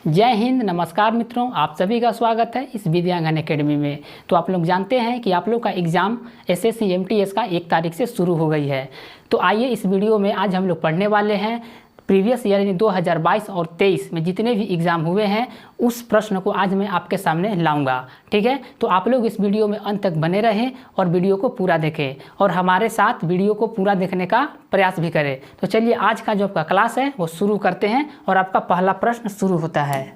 जय हिंद। नमस्कार मित्रों, आप सभी का स्वागत है इस विद्यांगन एकेडमी में। तो आप लोग जानते हैं कि आप लोग का एग्ज़ाम एसएससी एमटीएस का 1 तारीख से शुरू हो गई है। तो आइए इस वीडियो में आज हम लोग पढ़ने वाले हैं प्रीवियस ईयर यानी 2022 और 23 में जितने भी एग्ज़ाम हुए हैं उस प्रश्न को आज मैं आपके सामने लाऊंगा। ठीक है, तो आप लोग इस वीडियो में अंत तक बने रहें और वीडियो को पूरा देखें और हमारे साथ वीडियो को पूरा देखने का प्रयास भी करें। तो चलिए आज का जो आपका क्लास है वो शुरू करते हैं और आपका पहला प्रश्न शुरू होता है।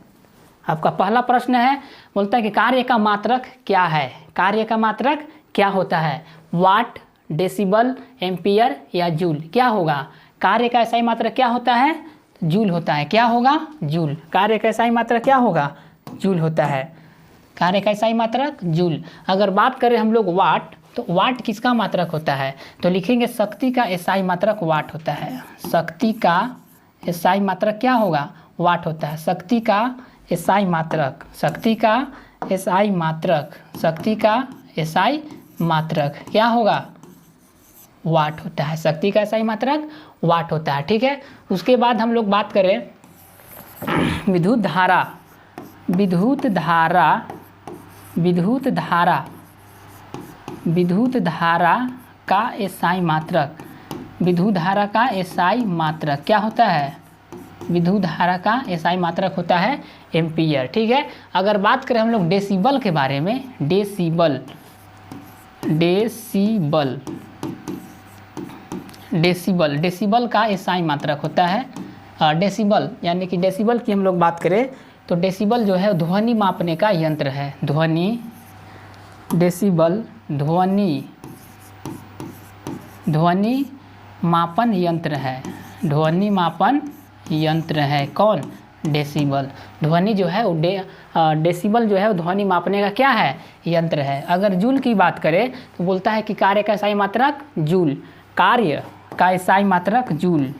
आपका पहला प्रश्न है, बोलता है कि कार्य का मात्रक क्या है। कार्य का मात्रक क्या होता है? वाट, डेसिबल, एम्पियर या जूल? क्या होगा? कार्य का एसआई मात्रक क्या होता है? जूल होता है। क्या होगा? जूल। कार्य का एसआई मात्रक क्या होगा? जूल होता है। कार्य का एसआई मात्रक जूल। अगर बात करें हम लोग वाट, तो वाट किसका मात्रक होता है? तो लिखेंगे शक्ति का एसआई मात्रक वाट होता है। शक्ति का एसआई मात्रक क्या होगा? वाट होता है। शक्ति का एसआई मात्रक, शक्ति का एसआई मात्रक, शक्ति का एसआई मात्रक क्या होगा? वाट होता है। शक्ति का एसआई मात्रक वाट होता है। ठीक है, उसके बाद हम लोग बात करें विद्युत धारा। विद्युत धारा, विद्युत धारा, विद्युत धारा का एसआई मात्रक, विद्युत धारा का एसआई मात्रक क्या होता है? विद्युत धारा का एसआई मात्रक होता है एम्पियर। ठीक है, अगर बात करें हम लोग डेसिबल के बारे में, डेसिबल, डेसिबल, डेसिबल, डेसिबल का एसआई मात्रक होता है डेसिबल, यानी कि डेसिबल की हम लोग बात करें तो डेसिबल जो है ध्वनि मापने का यंत्र है। ध्वनि, डेसिबल ध्वनि, ध्वनि मापन यंत्र है। ध्वनि मापन यंत्र है कौन? डेसिबल। ध्वनि जो है वो डेसिबल जो है वो ध्वनि मापने का क्या है? यंत्र है। अगर जूल की बात करें तो बोलता है कि कार्य का एसआई मात्रक जूल, कार्य का एसआई मात्रक जूल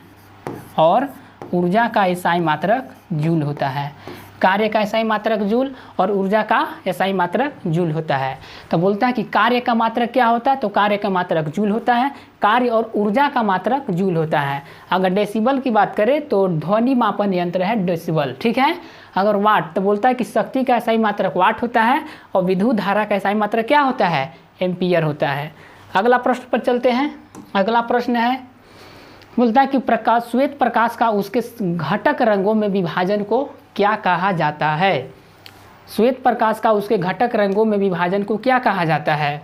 और ऊर्जा का एसआई मात्रक जूल होता है। कार्य का एसआई मात्रक जूल और ऊर्जा का एसआई मात्रक जूल होता है। तो बोलता है कि कार्य का मात्रक क्या होता है? तो कार्य का मात्रक जूल होता है। कार्य और ऊर्जा का मात्रक जूल होता है। अगर डेसिबल की बात करें तो ध्वनि मापन यंत्र है डेसिबल। ठीक है, अगर वाट तो बोलता है कि शक्ति का एसआई मात्रक वाट होता है और विद्युत धारा का एसआई मात्रक क्या होता है? एम्पियर होता है। अगला प्रश्न पर चलते हैं। अगला प्रश्न है, बोलता है कि प्रकाश, श्वेत प्रकाश का उसके घटक रंगों में विभाजन को क्या कहा जाता है? श्वेत प्रकाश का उसके घटक रंगों में विभाजन को क्या कहा जाता है?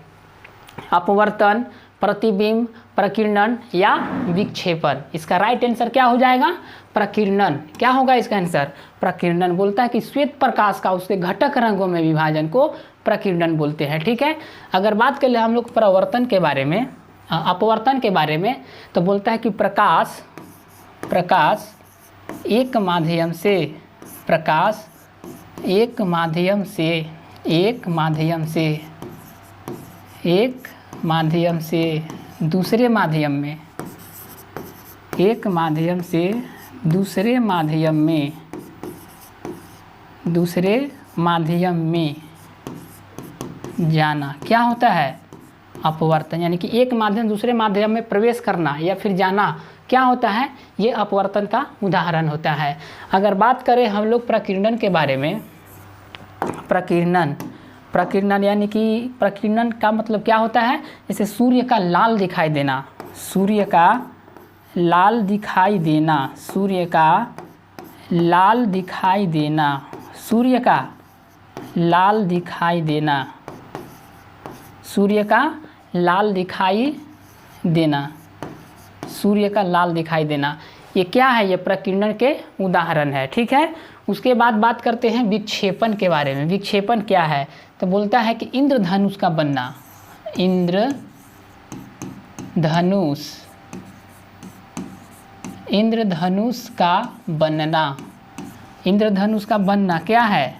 अपवर्तन, प्रतिबिंब, प्रकीर्णन या विक्षेपण? इसका राइट आंसर क्या हो जाएगा? प्रकीर्णन। क्या होगा इसका आंसर? प्रकीर्णन। बोलता है कि श्वेत प्रकाश का उसके घटक रंगों में विभाजन को प्रकीर्णन बोलते हैं। ठीक है, अगर बात कर ले हम लोग परावर्तन के बारे में, अपवर्तन के बारे में, तो बोलता है कि प्रकाश, प्रकाश एक माध्यम से, प्रकाश एक माध्यम से, एक माध्यम से, एक माध्यम से दूसरे माध्यम में, एक माध्यम से दूसरे माध्यम में, दूसरे माध्यम में जाना क्या होता है? अपवर्तन। यानी कि एक माध्यम दूसरे माध्यम में प्रवेश करना या फिर जाना क्या होता है? ये अपवर्तन का उदाहरण होता है। अगर बात करें हम लोग प्रकीर्णन के बारे में, प्रकीर्णन, प्रकीर्णन यानी कि प्रकीर्णन का मतलब क्या होता है? जैसे सूर्य का लाल दिखाई देना, सूर्य का लाल दिखाई देना, सूर्य का लाल दिखाई देना, सूर्य का लाल दिखाई देना, सूर्य का लाल दिखाई देना, सूर्य का लाल दिखाई देना, ये क्या है? ये प्रकीर्णन के उदाहरण है। ठीक है, उसके बाद बात करते हैं विक्षेपण के बारे में। विक्षेपण क्या है? तो बोलता है कि इंद्रधनुष का बनना, इंद्रधनुष, इंद्रधनुष का बनना, इंद्रधनुष का बनना क्या है?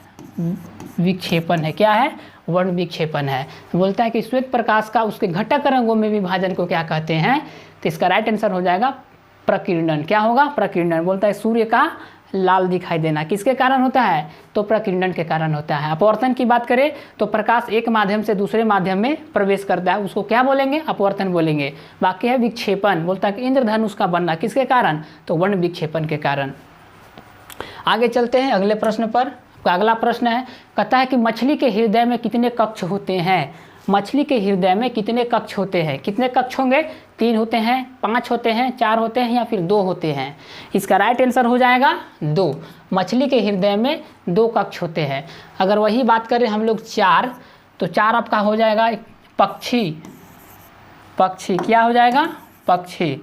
विक्षेपण है। क्या है? वर्ण विक्षेपण है। तो बोलता है कि श्वेत प्रकाश का उसके घटक रंगों में विभाजन को क्या कहते हैं? तो इसका राइट आंसर हो जाएगा प्रकीर्णन। क्या होगा? प्रकीर्णन। बोलता है सूर्य का लाल दिखाई देना किसके कारण होता है? तो प्रकीर्णन के कारण होता है। अपवर्तन की बात करें तो प्रकाश एक माध्यम से दूसरे माध्यम में प्रवेश करता है, उसको क्या बोलेंगे? अपवर्तन बोलेंगे। बाकी है विक्षेपण। बोलता है कि इंद्रधनुष का बनना किसके कारण? तो वर्ण विक्षेपण के कारण। आगे चलते हैं अगले प्रश्न पर। अगला प्रश्न है, कहता है कि मछली के हृदय में कितने कक्ष होते हैं? मछली के हृदय में कितने कक्ष होते हैं? कितने कक्ष होंगे? 3 होते हैं, 5 होते हैं, 4 होते हैं या फिर 2 होते हैं? इसका राइट आंसर हो जाएगा 2। मछली के हृदय में 2 कक्ष होते हैं। अगर वही बात करें हम लोग 4, तो 4 आपका हो जाएगा पक्षी। पक्षी क्या हो जाएगा? पक्षी।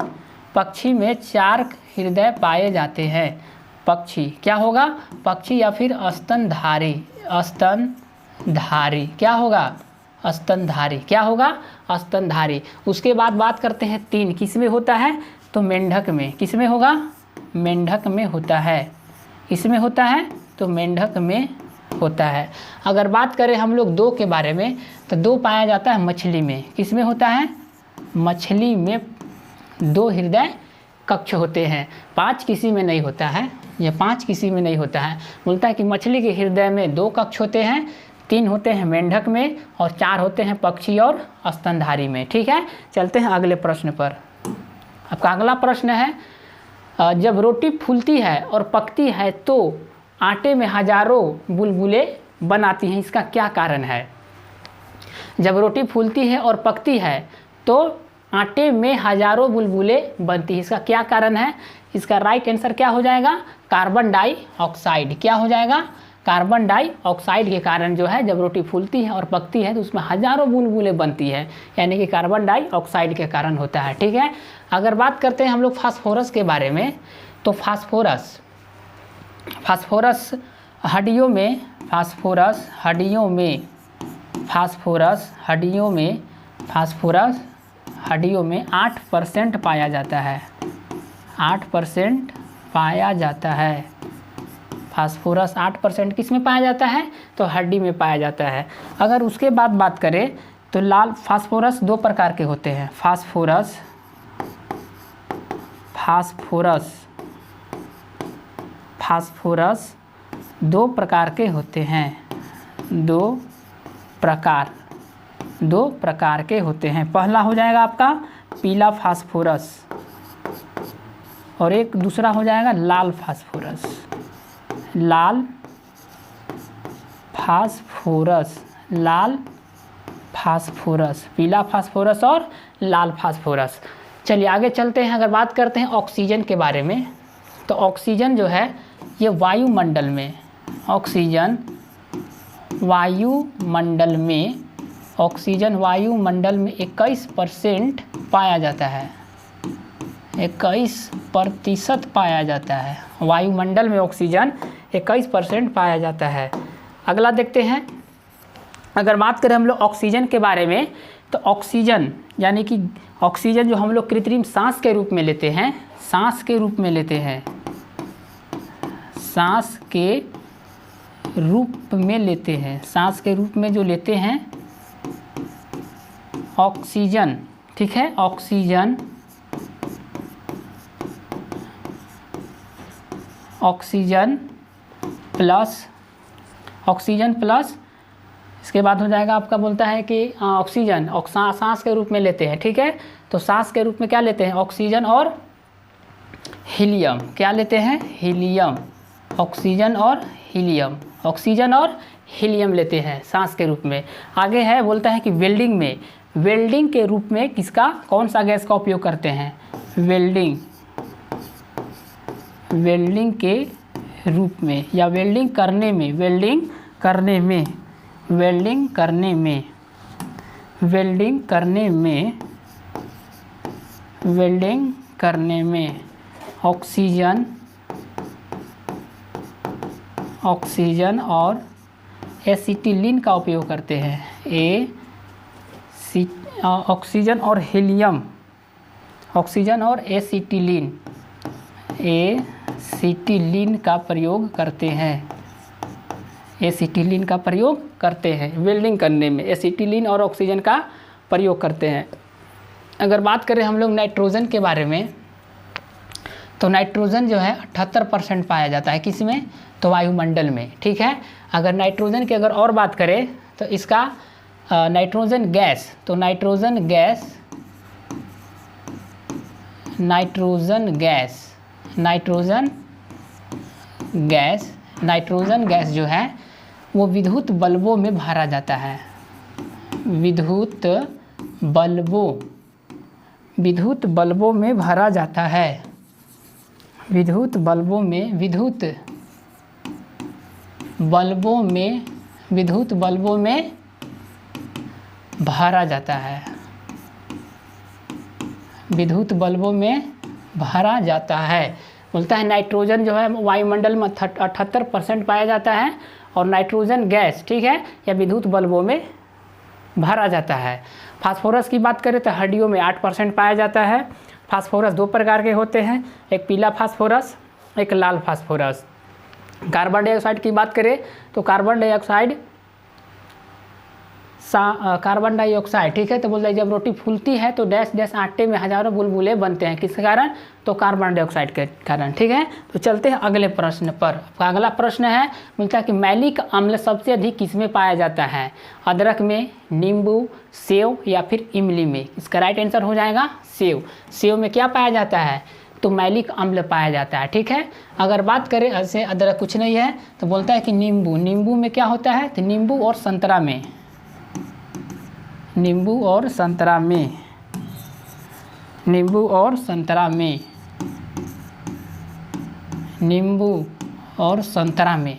पक्षी में 4 हृदय पाए जाते हैं। पक्षी क्या होगा? पक्षी या फिर स्तनधारी। स्तनधारी क्या होगा? स्तनधारी क्या होगा? स्तनधारी। उसके बाद बात करते हैं 3 किस में होता है? तो मेंढक में। किस में होगा? मेंढक में होता है। इसमें होता है तो मेंढक में होता है। अगर बात करें हम लोग 2 के बारे में, तो 2 पाया जाता है मछली में। किस में होता है? मछली में 2 हृदय कक्ष होते हैं। 5 किसी में नहीं होता है, ये 5 किसी में नहीं होता है। बोलता है कि मछली के हृदय में 2 कक्ष होते हैं, 3 होते हैं मेंढक में और 4 होते हैं पक्षी और स्तनधारी में। ठीक है, चलते हैं अगले प्रश्न पर। आपका अगला प्रश्न है, जब रोटी फूलती है और पकती है तो आटे में हजारों बुलबुले बनाती हैं, इसका क्या कारण है? जब रोटी फूलती है और पकती है तो आटे में हजारों बुलबुले बनती है, इसका क्या कारण है? इसका राइट आंसर क्या हो जाएगा? Carbon dioxide. क्या हो जाएगा? कार्बन डाइऑक्साइड के कारण जो है जब रोटी फूलती है और पकती है तो उसमें हजारों बुलबुलें बनती है, यानी कि कार्बन डाइऑक्साइड के कारण होता है। ठीक है, अगर बात करते हैं हम लोग फास्फोरस के बारे में, तो फास्फोरस हड्डियों में 8% पाया जाता है। 8% पाया जाता है। फास्फोरस 8% किस में पाया जाता है? तो हड्डी में पाया जाता है। अगर उसके बाद बात करें तो लाल फास्फोरस 2 प्रकार के होते हैं। फास्फोरस 2 प्रकार के होते हैं। 2 प्रकार के होते हैं। पहला हो जाएगा आपका पीला फास्फोरस और एक दूसरा हो जाएगा लाल फास्फोरस। लाल फास्फोरस, पीला फास्फोरस और लाल फास्फोरस। चलिए आगे चलते हैं। अगर बात करते हैं ऑक्सीजन के बारे में, तो ऑक्सीजन जो है ये वायुमंडल में 21% पाया जाता है। 21% पाया जाता है। वायुमंडल में ऑक्सीजन 21% पाया जाता है। अगला देखते हैं। अगर बात करें हम लोग ऑक्सीजन के बारे में, तो ऑक्सीजन यानी कि ऑक्सीजन जो हम लोग कृत्रिम सांस के रूप में लेते हैं, सांस के रूप में जो लेते हैं ऑक्सीजन। ठीक है, ऑक्सीजन प्लस इसके बाद हो जाएगा आपका, बोलता है कि ऑक्सीजन सांस के रूप में लेते हैं। ठीक है, तो सांस के रूप में क्या लेते हैं? ऑक्सीजन और हीलियम। क्या लेते हैं? हीलियम। ऑक्सीजन और हीलियम लेते हैं सांस के रूप में। आगे है, बोलता है कि वेल्डिंग के रूप में कौन सा गैस का उपयोग करते हैं? वेल्डिंग के रूप में या वेल्डिंग करने में ऑक्सीजन और एसिटिलीन का उपयोग करते हैं। ऑक्सीजन और एसिटिलीन का प्रयोग करते हैं। वेल्डिंग करने में एसिटिलीन और ऑक्सीजन का प्रयोग करते हैं। अगर बात करें हम लोग नाइट्रोजन के बारे में, तो नाइट्रोजन जो है 78% पाया जाता है। किस में? तो वायुमंडल में। ठीक है, अगर नाइट्रोजन की अगर और बात करें तो इसका नाइट्रोजन गैस, नाइट्रोजन गैस जो है वो विद्युत बल्बों में भरा जाता है। विद्युत बल्बों में भरा जाता है। विद्युत बल्बों में भरा जाता है। विद्युत बल्बों में भरा जाता है। बोलता है नाइट्रोजन जो है वायुमंडल में 78% पाया जाता है और नाइट्रोजन गैस, ठीक है, या विद्युत बल्बों में भरा जाता है। फास्फोरस की बात करें तो हड्डियों में 8% पाया जाता है। फास्फोरस 2 प्रकार के होते हैं, एक पीला फास्फोरस, एक लाल फास्फोरस। कार्बन डाइऑक्साइड की बात करें तो कार्बन डाइऑक्साइड, ठीक है, तो बोलते हैं जब रोटी फूलती है तो डैश डैश आटे में हजारों बुलबुले बनते हैं, किसके कारण? तो कार्बन डाइऑक्साइड के कारण, ठीक है। तो चलते हैं अगले प्रश्न पर। अगला प्रश्न है, बोलता है कि मैलिक अम्ल सबसे अधिक किसमें पाया जाता है? अदरक में, नींबू, सेव या फिर इमली में? इसका राइट आंसर हो जाएगा सेव। सेव में क्या पाया जाता है? तो मैलिक अम्ल पाया जाता है, ठीक है। अगर बात करें ऐसे अदरक कुछ नहीं है तो बोलता है कि नींबू, नींबू में क्या होता है? तो नींबू और संतरा में, नींबू और संतरा में, नींबू और संतरा में, नींबू और संतरा में,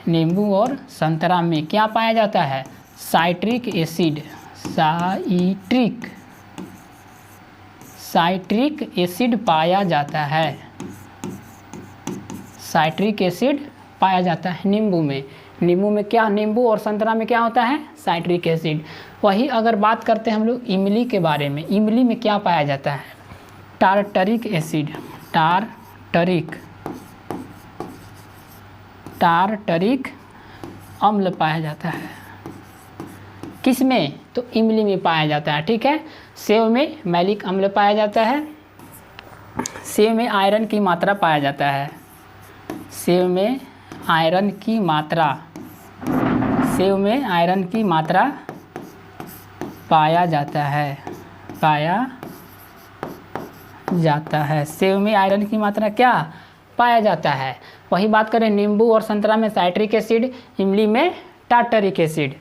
नींबू और संतरा में क्या पाया जाता है? साइट्रिक एसिड, साइट्रिक एसिड पाया जाता है। साइट्रिक एसिड पाया जाता है नींबू में। नींबू में क्या, नींबू और संतरा में क्या होता है? Citric acid. वही अगर बात करते हैं हम लोग इमली के बारे में, इमली में क्या पाया जाता है? टार्टरिक एसिड, टार्टरिक अम्ल पाया जाता है। किस में? तो इमली में पाया जाता है, ठीक है। सेव में मैलिक अम्ल पाया जाता है। सेव में आयरन की मात्रा पाया जाता है। सेव में आयरन की मात्रा, सेव में आयरन की मात्रा पाया जाता है, पाया जाता है। सेव में आयरन की मात्रा क्या पाया जाता है? वही बात करें नींबू और संतरा में साइट्रिक एसिड, इमली में टार्टरिक एसिड।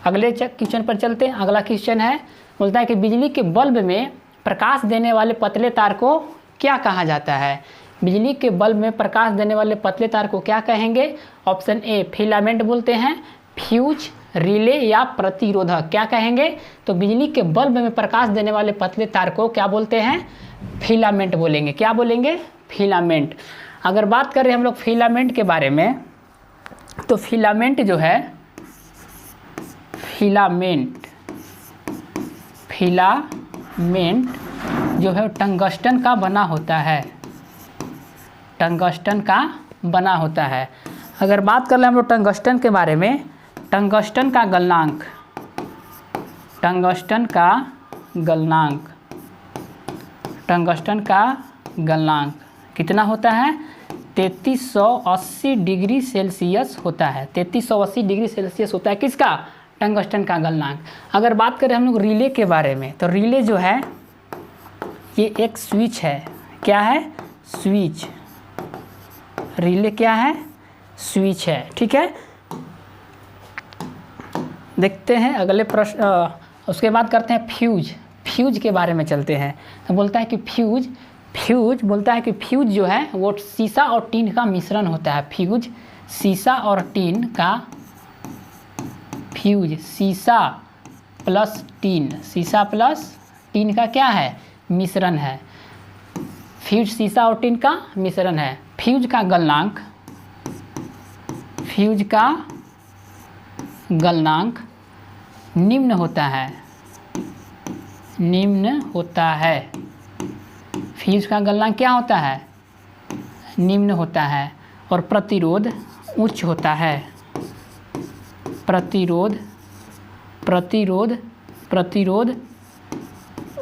अगले क्वेश्चन पर चलते हैं। अगला क्वेश्चन है, बोलता है कि बिजली के बल्ब में प्रकाश देने वाले पतले तार को क्या कहा जाता है? बिजली के बल्ब में प्रकाश देने वाले पतले तार को क्या कहेंगे? ऑप्शन ए फिलामेंट बोलते हैं, फ्यूज, रिले या प्रतिरोधक। क्या कहेंगे? तो बिजली के बल्ब में प्रकाश देने वाले पतले तार को क्या बोलते हैं? फिलामेंट बोलेंगे। क्या बोलेंगे? फिलामेंट। अगर बात करें हम लोग फिलामेंट के बारे में तो फिलामेंट जो है, फिलामेंट जो है टंगस्टन का बना होता है, टंगस्टन का बना होता है। अगर बात कर ले हम लोग टंगस्टन के बारे में, टंगस्टन का गलनांक, टंगस्टन का गलनांक, टंगस्टन का गलनांक कितना होता है? 3380 डिग्री सेल्सियस होता है। 3380 डिग्री सेल्सियस होता है किसका? टंगस्टन का गलनांक। अगर बात करें हम लोग रिले के बारे में तो रिले जो है ये एक स्विच है। क्या है? स्विच। रिले क्या है? स्विच है, ठीक है। देखते हैं अगले प्रश्न। उसके बाद करते हैं फ्यूज। फ्यूज के बारे में चलते हैं। तो बोलता है कि फ्यूज बोलता है कि फ्यूज जो है वो सीसा और टीन का मिश्रण होता है। फ्यूज सीसा और टीन का, फ्यूज सीसा प्लस टीन, सीसा प्लस टीन का क्या है? मिश्रण है। फ्यूज सीसा और टीन का मिश्रण है। फ्यूज का गलनांक, फ्यूज का गलनांक निम्न होता है, निम्न होता है। फ्यूज का गलनांक क्या होता है? निम्न होता है। और प्रतिरोध उच्च होता है। प्रतिरोध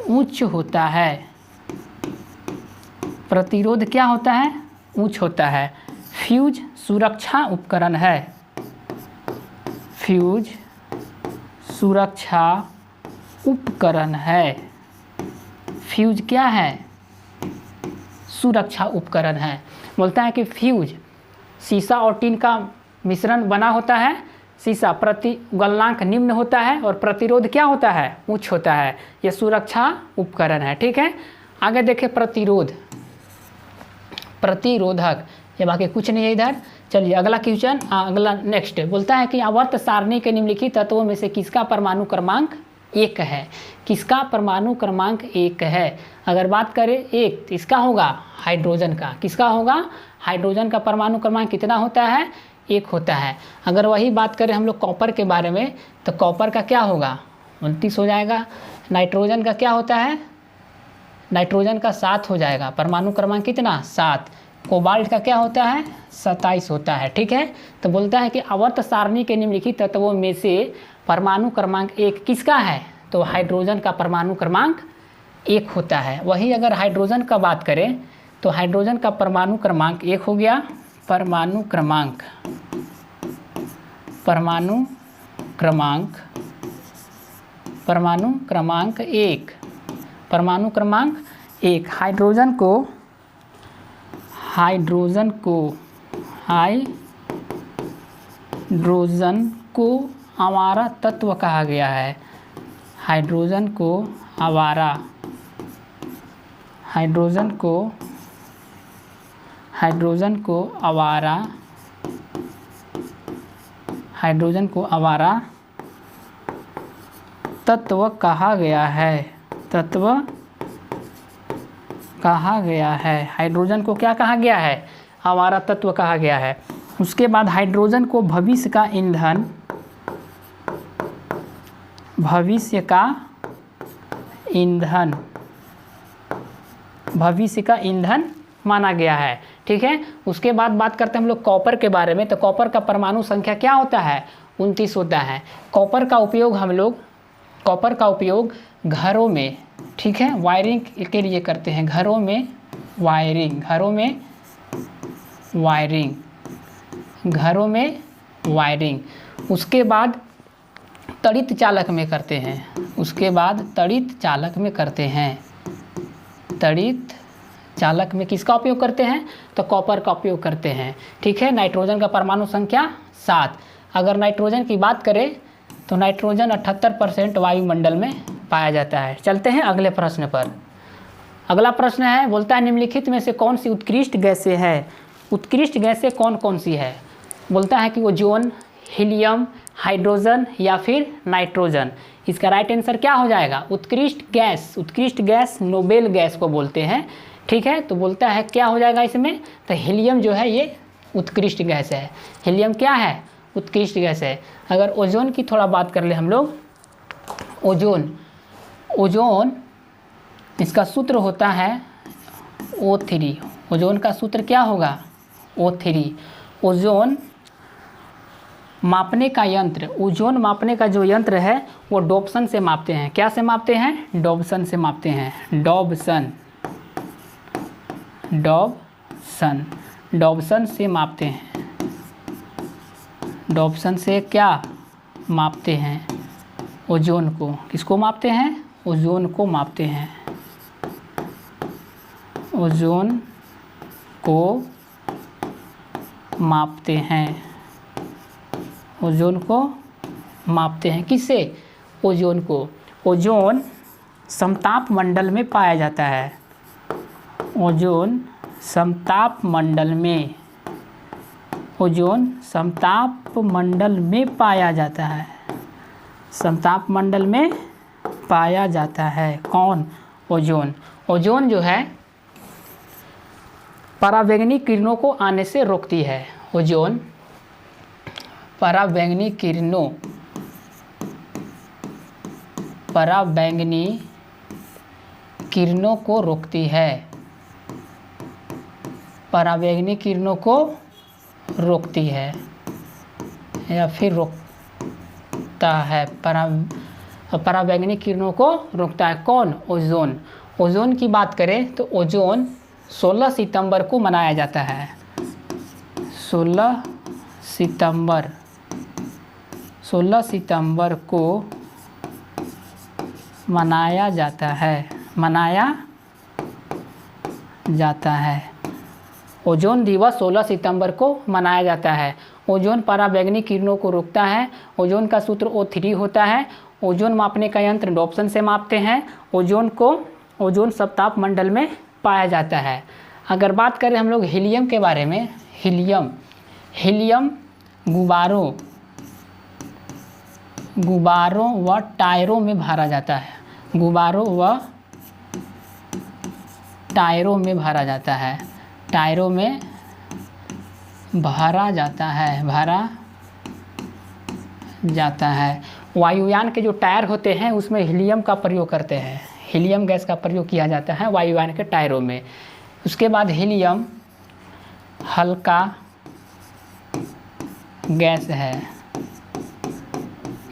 उच्च होता है। प्रतिरोध क्या होता है? उच्च होता है। फ्यूज सुरक्षा उपकरण है। फ्यूज सुरक्षा उपकरण है। फ्यूज क्या है? सुरक्षा उपकरण है। बोलता है कि फ्यूज शीशा और टीन का मिश्रण बना होता है। शीशा गलनांक निम्न होता है और प्रतिरोध क्या होता है, उच्च होता है। यह सुरक्षा उपकरण है। ठीक है, आगे देखें प्रतिरोधक, ये बाकी कुछ नहीं है इधर। चलिए अगला क्वेश्चन, अगला नेक्स्ट बोलता है कि आवर्त सारणी के निम्नलिखित तत्वों में से किसका परमाणु क्रमांक 1 है। किसका परमाणु क्रमांक 1 है? अगर बात करें 1 तो इसका होगा हाइड्रोजन का। किसका होगा? हाइड्रोजन का परमाणु क्रमांक कितना होता है? 1 होता है। अगर वही बात करें हम लोग कॉपर के बारे में तो कॉपर का क्या होगा? 29 हो जाएगा। नाइट्रोजन का क्या होता है? नाइट्रोजन का 7 हो जाएगा। परमाणु क्रमांक कितना? 7। कोबाल्ट का क्या होता है? 27 होता है। ठीक है, तो बोलता है कि आवर्त सारणी के निम्नलिखित तत्वों में से परमाणु क्रमांक 1 किसका है? तो हाइड्रोजन का परमाणु क्रमांक 1 होता है। वही अगर हाइड्रोजन का बात करें तो हाइड्रोजन का परमाणु क्रमांक 1 हो गया। परमाणु क्रमांक 1। परमाणु क्रमांक 1 हाइड्रोजन को आवारा तत्व कहा गया है। हाइड्रोजन को आवारा तत्व कहा गया है। हाइड्रोजन को क्या कहा गया है? आवारा तत्व कहा गया है। उसके बाद हाइड्रोजन को भविष्य का ईंधन माना गया है। ठीक है, उसके बाद बात करते हैं हम लोग कॉपर के बारे में। तो कॉपर का परमाणु संख्या क्या होता है? 29 होता है। कॉपर का उपयोग घरों में, ठीक है, वायरिंग के लिए करते हैं। घरों में वायरिंग। उसके बाद तड़ित चालक में करते हैं। तड़ित चालक में किसका उपयोग करते हैं? तो कॉपर का उपयोग करते हैं। ठीक है, नाइट्रोजन का परमाणु संख्या 7। अगर नाइट्रोजन की बात करें तो नाइट्रोजन 78% वायुमंडल में पाया जाता है। चलते हैं अगले प्रश्न पर। अगला प्रश्न है, बोलता है निम्नलिखित में से कौन सी उत्कृष्ट गैसें है? उत्कृष्ट गैसें कौन कौन सी है? बोलता है कि ओजोन, हीलियम, हाइड्रोजन या फिर नाइट्रोजन। इसका राइट आंसर क्या हो जाएगा? उत्कृष्ट गैस नोबेल गैस को बोलते हैं। ठीक है, तो बोलता है क्या हो जाएगा इसमें? तो हीलियम जो है ये उत्कृष्ट गैस है। हीलियम क्या है? उत्कृष्ट गैस है। अगर ओजोन की थोड़ा बात कर ले हम लोग, ओजोन इसका सूत्र होता है O3। ओजोन का सूत्र क्या होगा? O3। ओजोन मापने का जो यंत्र है वो डॉप्सन से मापते हैं। क्या से मापते हैं? डॉप्सन से मापते हैं। डॉप्सन से मापते हैं। डॉप्सन से क्या मापते हैं? ओजोन को। किसको मापते हैं? ओजोन को मापते हैं। ओजोन को मापते हैं। किससे? ओजोन को। ओजोन समताप मंडल में पाया जाता है। ओजोन समताप मंडल में पाया जाता है। समताप मंडल में पाया जाता है। कौन? ओजोन। ओजोन जो है पराबैंगनी किरणों को आने से रोकती है। ओजोन पराबैंगनी किरणों को रोकती है। पराबैंगनी किरणों को रोकती है या फिर रोकता है। पराबैंगनी किरणों को रोकता है। कौन? ओजोन। ओजोन की बात करें तो ओजोन 16 सितंबर को मनाया जाता है। 16 सितंबर को मनाया जाता है। ओजोन दिवस 16 सितंबर को मनाया जाता है। ओजोन पराबैंगनी किरणों को रोकता है। ओजोन का सूत्र O3 होता है। ओजोन मापने का यंत्र डॉप्सन से मापते हैं। ओजोन सप्ताप मंडल में पाया जाता है। अगर बात करें हम लोग हीलियम के बारे में, हीलियम गुब्बारों व टायरों में भरा जाता है। गुब्बारों व टायरों में भरा जाता है। टायरों में भरा जाता है। वायुयान के जो टायर होते हैं उसमें हीलियम का प्रयोग करते हैं। हीलियम गैस का प्रयोग किया जाता है वायुयान के टायरों में। उसके बाद हीलियम हल्का गैस है।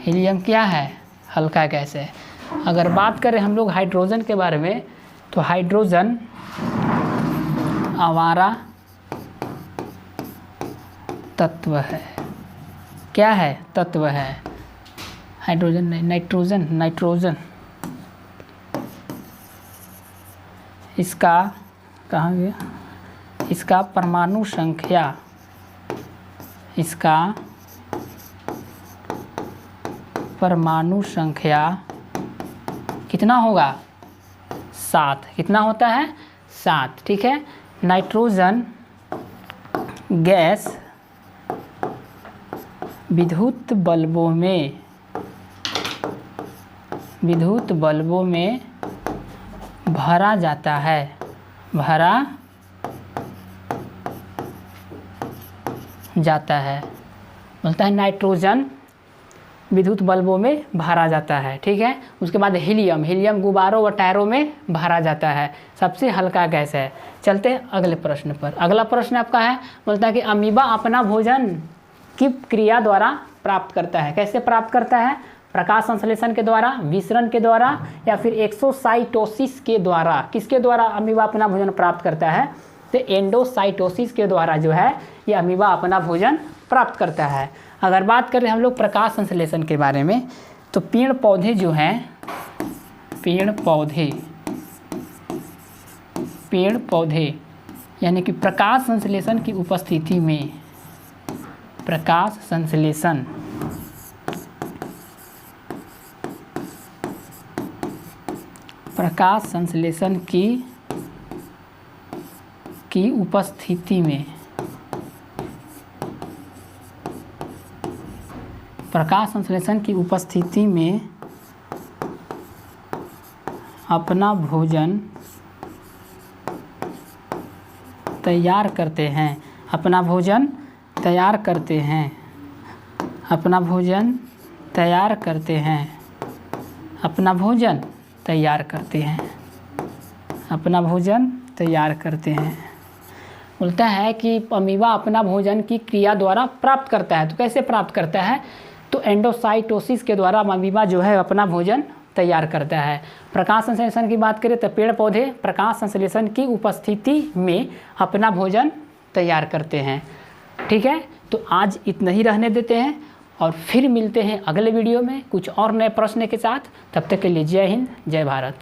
हीलियम क्या है? हल्का गैस है। अगर बात करें हम लोग हाइड्रोजन के बारे में, तो हाइड्रोजन आवारा तत्व है। क्या है? तत्व है। हाइड्रोजन नहीं, नाइट्रोजन इसका कहाँ गया? इसका परमाणु संख्या कितना होगा? 7। कितना होता है? 7। ठीक है। नाइट्रोजन गैस विद्युत बल्बों में भरा जाता है। बोलता है नाइट्रोजन विद्युत बल्बों में भरा जाता है। ठीक है। उसके बाद हीलियम गुब्बारों व टायरों में भरा जाता है। सबसे हल्का गैस है। चलते हैं अगले प्रश्न पर। अगला प्रश्न आपका है, बोलता है कि अमीबा अपना भोजन की क्रिया द्वारा प्राप्त करता है। कैसे प्राप्त करता है? प्रकाश संश्लेषण के द्वारा, विसरण के द्वारा, या फिर एक्सोसाइटोसिस के द्वारा। किसके द्वारा अमीबा अपना भोजन प्राप्त करता है? तो एंडोसाइटोसिस के द्वारा जो है ये अमीबा अपना भोजन प्राप्त करता है। अगर बात करें हम लोग प्रकाश संश्लेषण के बारे में, तो पेड़ पौधे जो हैं, पेड़ पौधे यानी कि प्रकाश संश्लेषण की उपस्थिति में, प्रकाश संश्लेषण की उपस्थिति में, प्रकाश संश्लेषण की उपस्थिति में अपना भोजन तैयार करते हैं। अपना भोजन तैयार करते हैं। अपना भोजन तैयार करते हैं। अपना भोजन तैयार करते हैं। अपना भोजन तैयार करते हैं। बोलता है कि अमीबा अपना भोजन की क्रिया द्वारा प्राप्त करता है। तो कैसे प्राप्त करता है? तो एंडोसाइटोसिस के द्वारा अमीबा जो है अपना भोजन तैयार करता है। प्रकाश संश्लेषण की बात करें तो पेड़ पौधे प्रकाश संश्लेषण की उपस्थिति में अपना भोजन तैयार करते हैं। ठीक है। तो आज इतना ही रहने देते हैं और फिर मिलते हैं अगले वीडियो में कुछ और नए प्रश्न के साथ। तब तक के लिए जय हिंद, जय भारत।